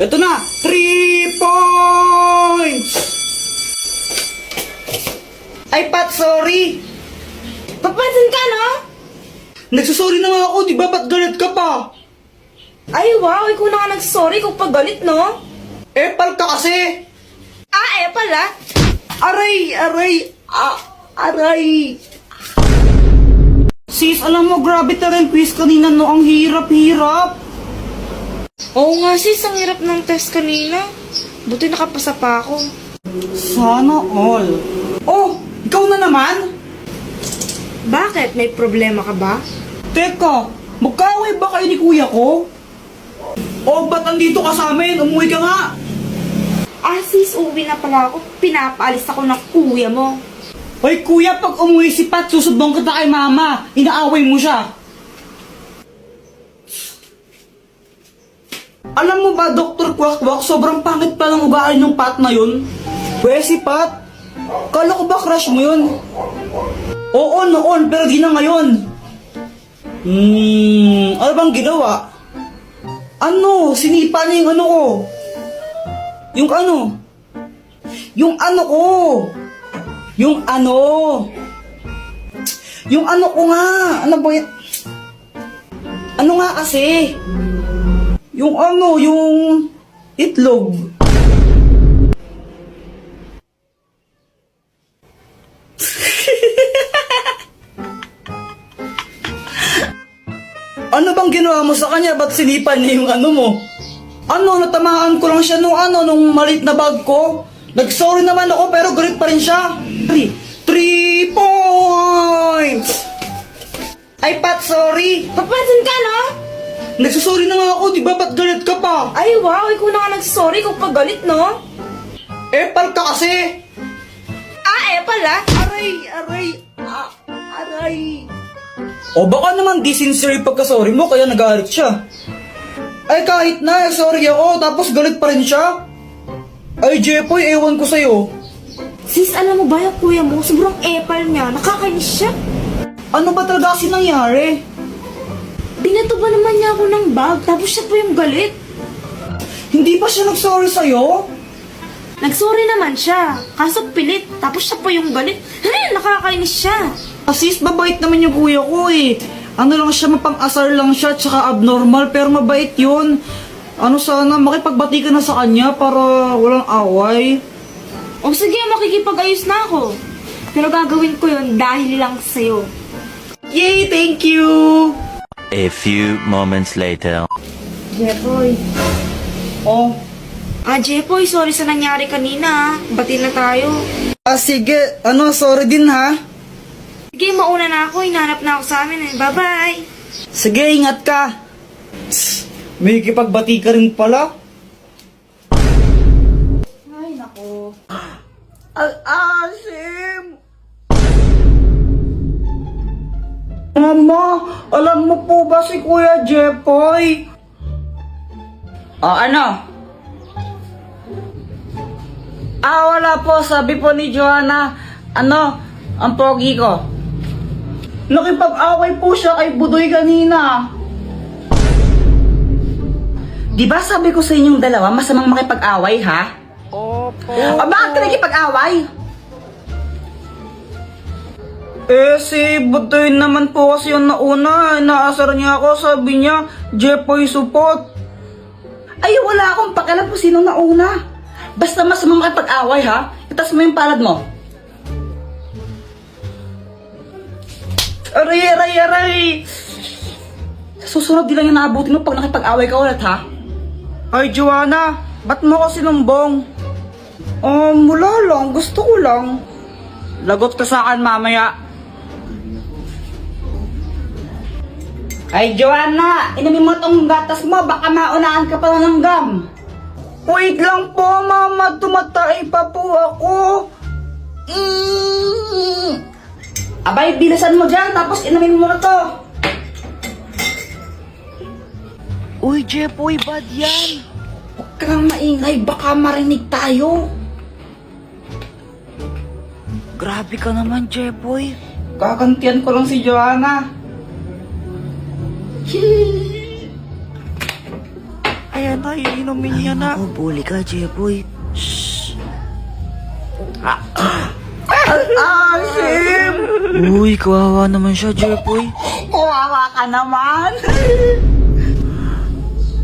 Ito na! 3 points! Ay, Pat, sorry! Papansin ka, no? Nagsasorry na nga ako, di ba? Ba't galit ka pa? Ay, wow, ikaw na nga nagsorry kung pagalit, no? Epal ka kasi! Pala. Aray! Aray! Sis, alam mo, grabe talagang quiz kanina, no? Ang hirap-hirap! Oo nga, sis, ang hirap ng test kanina. Buti nakapasa pa ako. Sana all. Oh, ikaw na naman? Bakit? May problema ka ba? Teka, magkaaway ba kayo ni kuya ko? O ba't andito ka sa amin? Umuwi ka nga! Sis, uwi na pala ako. Pinapaalis ako ng kuya mo. Hoy kuya, pag umuwi si Pat, susubong kita kay mama. Inaaway mo siya. Alam mo ba, Dr. Quack-Quack, sobrang pangit pa ng ugali ng Pat na yun? Si Pat, kala ko ba crush mo yun? Oo, noon, pero di na ngayon. Ano bang ginawa? Ano? Sinipa niya yung ano ko. Yung ano? Yung ano ko. Yung ano? Yung ano ko nga. Ano ba yan? Ano nga kasi? Yung ano, yung itlog. Ano bang ginawa mo sa kanya? Ba't sinipan niya yung ano mo? Ano, natamaan ko lang siya nung maliit na bag ko. Nag-sorry naman ako pero galit pa rin siya. 3 points! Ay, Pat, sorry. Papansin ka, no? Nagsasorry na nga ako, di ba? Ba't galit ka pa? Ay, wow, ikaw na nga nagsorry kung pagalit, no? Epal ka kasi! Pala. Aray! O baka naman di sincere yung pagkasorry mo kaya nagalit siya. Ay kahit na, sorry ako, tapos galit pa rin siya. Ay Jepoy, ewan ko sa'yo. Sis, alam mo ba yung kuya mo? Sobrang epal niya. Nakakainis siya. Ano ba talaga kasi nangyari? Binato ba naman niya ako ng bag, tapos siya pa yung galit. Hindi ba siya nag-sorry sa'yo? Nagsorry naman siya, kaso pilit, tapos siya pa yung galit. Nakakainis siya. Sis, mabait naman yung kuya ko eh. Ano lang siya, mapang-asar lang siya, tsaka abnormal, pero mabait yun. Ano sana, makipagbati ka na sa kanya para walang away. O sige, makikipag-ayos na ako. Pero gagawin ko yun dahil lang sa'yo. Yay, thank you! A few moments later. Jepoy. Oh, Jepoy, sorry sa nangyari kanina. Bati na tayo. sige, sorry din ha. Sige, mauna na ako. Hinanap na ako sa amin eh. Bye-bye. Sige, ingat ka. May kipagbati ka rin pala. Ay, nako. Al-asim! Mama, alam mo po ba si Kuya Jepoy? Ano? Wala po. Sabi po ni Joanna, ang pogi ko. Nakipag-away po siya kay Budoy kanina. Di ba sabi ko sa inyong dalawa, masamang makipag-away, ha? Opo. Bakit ka nakipag-away? Si Budoy naman po kasi yung nauna. Naasar niya ako, sabi niya, Jepoy support. Ay, wala akong pakialam kung sino nauna. Basta masamang makipag-away, ha? Itas mo yung palad mo. Aray! Susunod din lang yung naabutin mo pag nakipag-away ka ulit, ha? Ay, Joanna, ba't mo kasi lumbong? Wala lang. Gusto ko lang. Lagot ka sa akin mamaya. Ay, Joanna, inumin mo tong gatas mo. Baka maunahan ka pa ng gum. Wait lang po, mama. Tumatay pa po ako. Abay, bilisan mo dyan, tapos inumin mo na to. Uy, Jepoy, bad yan. Huwag kang maingay, baka marinig tayo. Grabe ka naman, Jepoy. Kakantian ko lang si Joanna. Ayan na, iinumin niya na. Oh, bully ka, Jeboy. Asim! Uy, kawawa naman siya, Jeboy. Kawawa ka naman.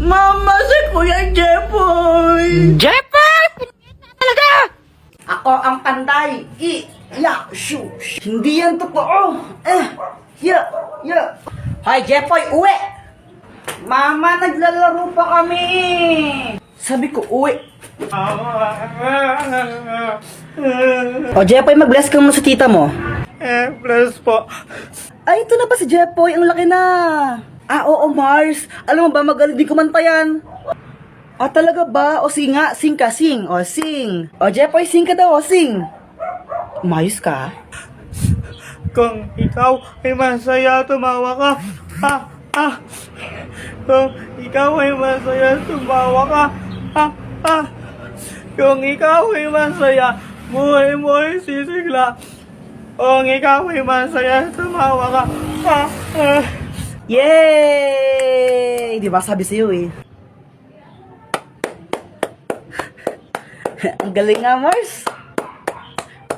Mama, si Kuya Jepoy! Jeboy! Talaga! Ako ang panday. Shush. Hindi yan totoo. Hoy, Jepoy, uwi! Mama, naglalaro pa kami. Sabi ko, uwi. O, Jepoy, mag-bless ka muna sa tita mo. Bless po. Ay, ito na pa si Jepoy. Ang laki na. Oo, Mars. Alam mo ba, magaling din kumanta yan. Talaga ba? O, sing nga. Sing ka, sing. O, sing. O, Jepoy, sing ka daw. O, sing. Umayos ka? Kung ikaw ay masaya, tumawa ka. Kung ikaw ay masaya, tumawa ka. Kung ikaw ay masaya, buhay mo ay sisigla. Kung ikaw ay masaya, tumawa ka. Yay! Di ba sabi sa'yo eh. Ang galing nga, Mars.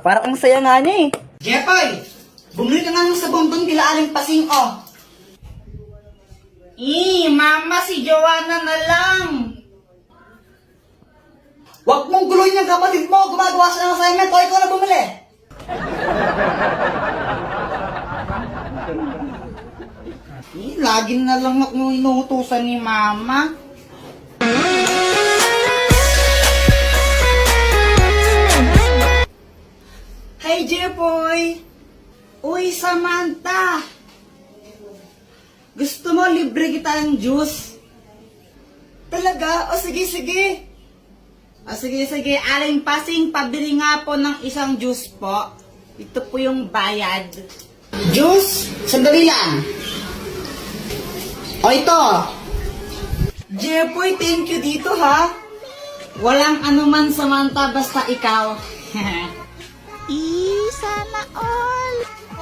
Parang ang saya nga niya eh. Jepoy! Bumili ka nga ng sabon doon kila Aling Pasing, oh. Mama, si Joanna na lang. Huwag mong guluhin yung kapatid mo. Gumagawa sila ng assignment. O, ikaw na bumili. Lagi na lang ako inuutusan ni Mama. Hey, Jepoy! Uy, Samantha! Gusto mo libre kita ng juice? Talaga? O sige, sige. O sige, sige. Aling Pasing, pabili nga po ng isang juice po. Ito po yung bayad. Juice? Sandali lang. O ito. Jepoy, thank you dito ha. Walang anuman, Samantha, basta ikaw. Sana all.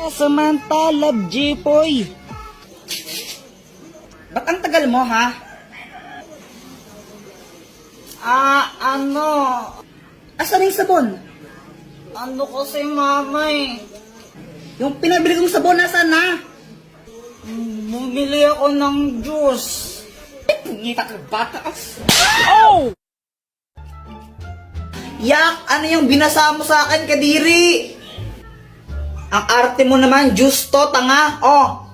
Samantha, love Jepoy. Ba't ang tagal mo, ha? Asan yung sabon? Ano kasi, mama eh? Yung pinabili kong sabon, nasaan na? Bumili ako ng juice. Ngita ka, bata ka. Oh! Yak, ano yung binasa mo sa akin, Kadiri? Ang arte mo naman, juice to, tanga. Oh.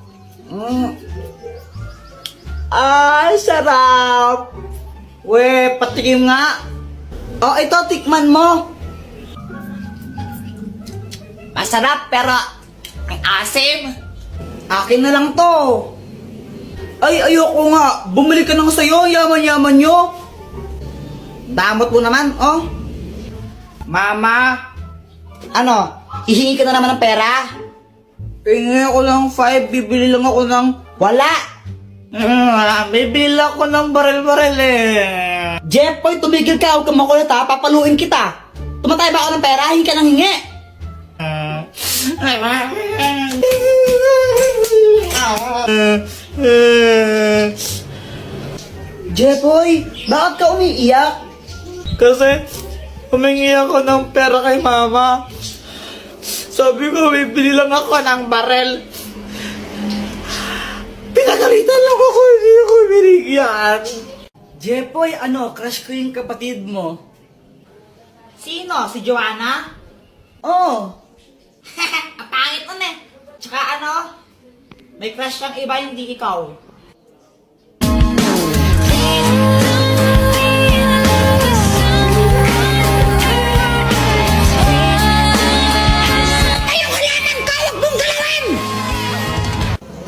Sarap. We, patikim nga. Oh, ito, tikman mo. Masarap, pero ang asim. Akin na lang to. Ay, ayoko nga. Bumili ka nang sa'yo, yaman-yaman nyo. Damot mo naman, oh. Mama, ano, hihingi ka na naman ng pera? Hingi ako ng 5, bibili lang ako ng... Wala! Bibili lang ako ng baril-baril eh. Jepoy, tumigil ka, huwag kang makulit ha, papaluin kita. Tumatay ba ako ng pera? Hingi ka ng hingi. Jepoy, bakit ka umiiyak? Kasi, humingi ako ng pera kay mama. Sabi ko, bibili lang ako ng barel. Pinagalitan lang ako, hindi ako binigyan. Jepoy, ano, crush ko yung kapatid mo. Sino? Si Joanna? Oh, Ang pangit nun eh. Tsaka ano, may crush kang iba, hindi ikaw.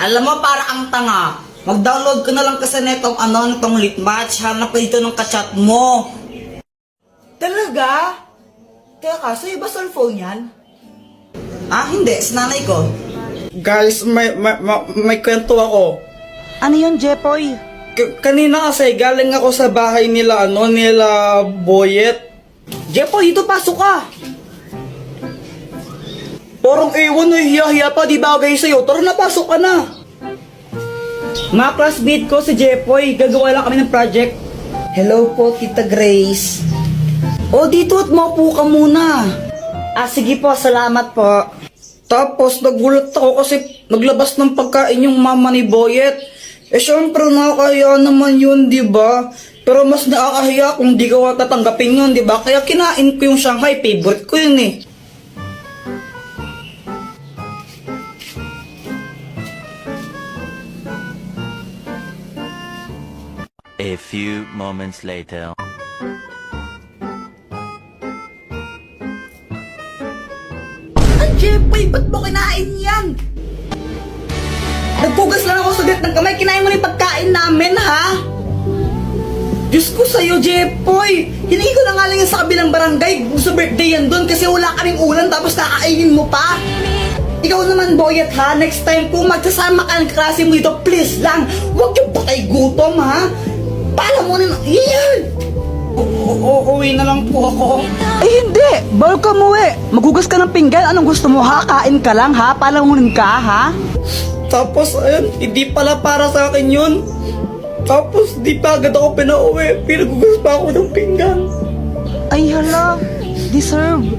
alam mo, para ang tanga. Mag-download ka na lang kasi netong netong Litmatch. Hanap ka dito ng kachat mo. Talaga? Teka, sa'yo ba cellphone yan? Hindi. Sa nanay ko. Guys, may kwento ako. Ano yun, Jepoy? Kanina kasi galing ako sa bahay nila, nila Boyet. Jepoy, dito pasok ka. Parang ewan na hiya-hiya pa, di bagay sa'yo. Tara na, pasok ka na. Mga classmate ko si Jepoy, gagawa lang kami ng project. Hello po, Tita Grace. O, dito at maupo ka muna. Sige po, salamat po. Tapos, nagulat ako kasi naglabas ng pagkain yung mama ni Boyet. Syempre, nakakaya naman yun, di ba? Pero mas nakakahiya kung di ka tatanggapin yun, di ba? Kaya kinain ko yung Shanghai, favorite ko yun eh. A few moments later. Ay, Jeboy, ba't mo kinain yan? Nagpugas lang ako sa dit ng kamay, kinain mo na yung pagkain namin, ha? Diyos ko sa'yo, Jeboy! Hiningi ko na nga lang yan sa kabilang barangay. Sa birthday yan doon kasi wala kaming ulan tapos kakainin mo pa. Ikaw naman, Boyet, ha? Next time kung magsasama ka ng klase mo dito, please lang, huwag yung patay gutom, ha? Pala mo na, yan! Uuwi na lang po ako. Eh hindi! Bawal ka umuwi! Maghugas ka ng pinggan, anong gusto mo ha? Kain ka lang ha? Palamunin ka ha? Tapos ayun, hindi pala para sa akin yun. Tapos di pa agad ako pinauwi, pinaghugas pa ako ng pinggan. Ay hala, deserve.